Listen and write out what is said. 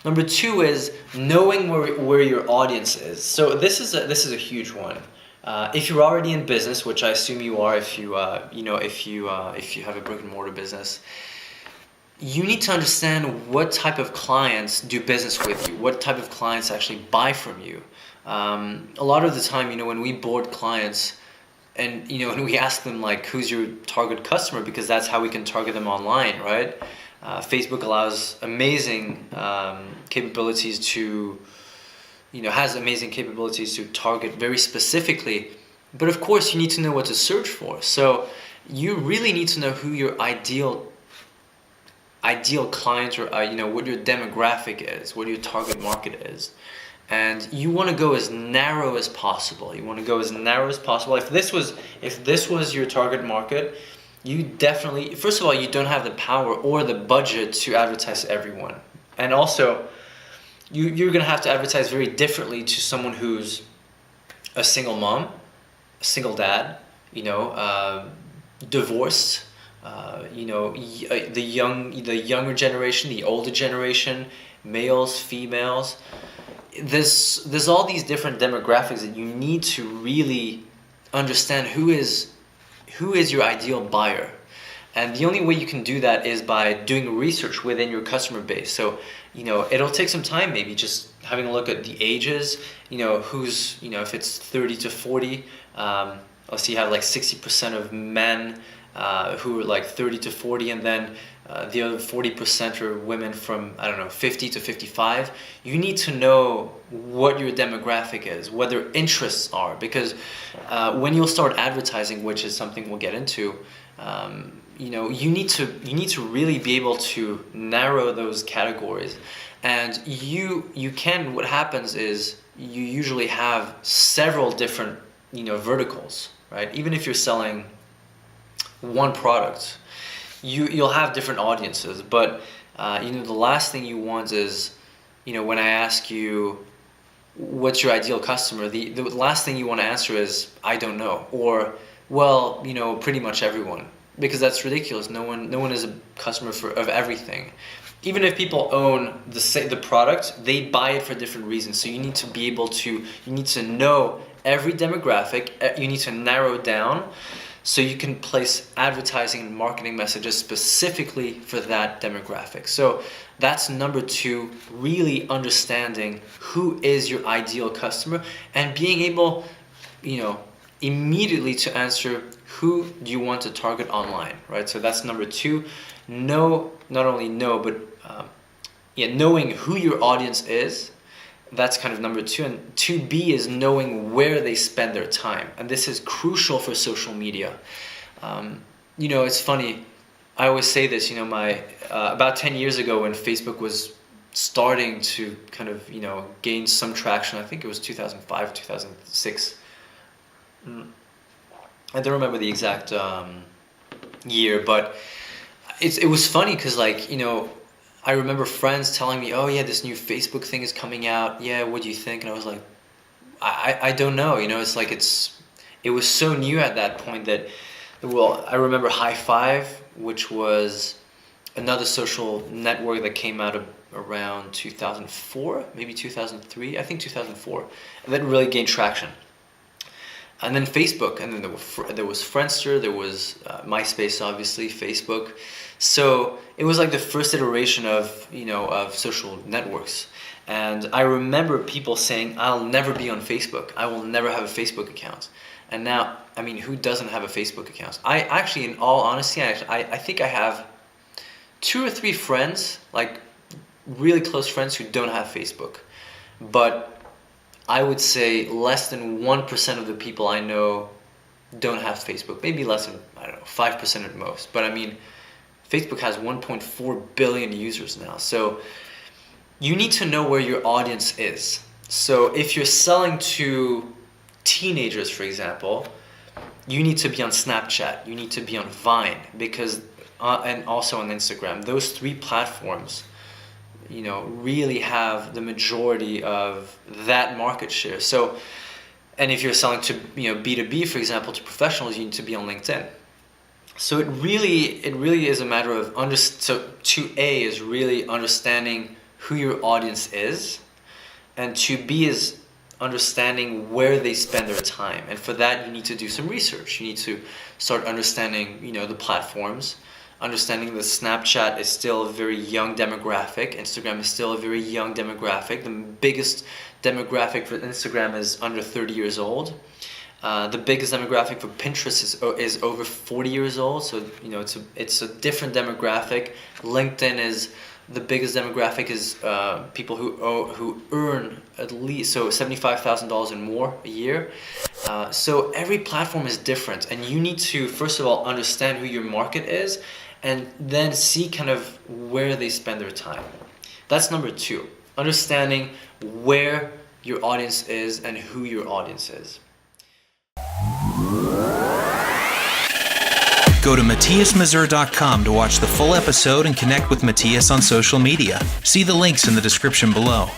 Number two is knowing where your audience is. So this is a huge one. If you're already in business, which I assume you are, if you have a brick and mortar business, you need to understand what type of clients do business with you, what type of clients actually buy from you. A lot of the time, when we board clients, and and we ask them like, who's your target customer, because that's how we can target them online, right? Facebook allows amazing capabilities to, has amazing capabilities to target very specifically. But of course, you need to know what to search for. So you really need to know who your ideal client, or what your demographic is, what your target market is. And you want to go as narrow as possible. If this was your target market, you definitely, first of all, you don't have the power or the budget to advertise to everyone. And also, you're going to have to advertise very differently to someone who's a single mom, a single dad, divorced, the younger generation, the older generation, males, females. There's all these different demographics that you need to really understand who is your ideal buyer. And the only way you can do that is by doing research within your customer base. So, it'll take some time, maybe just having a look at the ages, who's, if it's 30 to 40, let's see, you have like 60% of men who are like 30 to 40, and then the other 40% are women from, 50 to 55. You need to know what your demographic is, what their interests are, because when you'll start advertising, which is something we'll get into, you need to really be able to narrow those categories. And what happens is you usually have several different, verticals, right? Even if you're selling one product, you'll have different audiences. But the last thing you want is, when I ask you what's your ideal customer, the last thing you want to answer is I don't know, or well, pretty much everyone, because that's ridiculous. No one is a customer of everything. Even if people own the product, they buy it for different reasons. So you need to know every demographic. You need to narrow it down, so you can place advertising and marketing messages specifically for that demographic. So that's number two, really understanding who is your ideal customer and being able, immediately to answer who do you want to target online, right? So that's number two. Knowing who your audience is. That's kind of number two. And 2B is knowing where they spend their time. And this is crucial for social media. It's funny. I always say this, about 10 years ago when Facebook was starting to kind of, gain some traction, I think it was 2005, 2006. I don't remember the exact year, but it was funny because, I remember friends telling me, oh yeah, this new Facebook thing is coming out. Yeah, what do you think? And I was like, I don't know. It was so new at that point that, I remember High Five, which was another social network that came out around 2004, maybe 2003, I think 2004, and that really gained traction. And then Facebook, and then there was Friendster, there was MySpace, obviously, Facebook. So it was like the first iteration of social networks. And I remember people saying, I'll never be on Facebook. I will never have a Facebook account. And now, who doesn't have a Facebook account? I actually, in all honesty, I think I have 2 or 3 friends, like really close friends, who don't have Facebook. But I would say less than 1% of the people I know don't have Facebook. Maybe less than, 5% at most. But Facebook has 1.4 billion users now. So you need to know where your audience is. So if you're selling to teenagers, for example, you need to be on Snapchat. You need to be on Vine, because and also on Instagram. Those 3 platforms, really have the majority of that market share. So, and if you're selling to, B2B, for example, to professionals, you need to be on LinkedIn. So it really is a matter of so 2A is really understanding who your audience is, and to B is understanding where they spend their time. And for that, you need to do some research. You need to start understanding, the platforms, understanding that Snapchat is still a very young demographic. Instagram is still a very young demographic. The biggest demographic for Instagram is under 30 years old. The biggest demographic for Pinterest is over 40 years old. So, it's a different demographic. LinkedIn is the biggest demographic is people who earn at least $75,000 and more a year. So every platform is different, and you need to first of all understand who your market is, and then see kind of where they spend their time. That's number 2. Understanding where your audience is and who your audience is. Go to MatthiasMazur.com to watch the full episode and connect with Matthias on social media. See the links in the description below.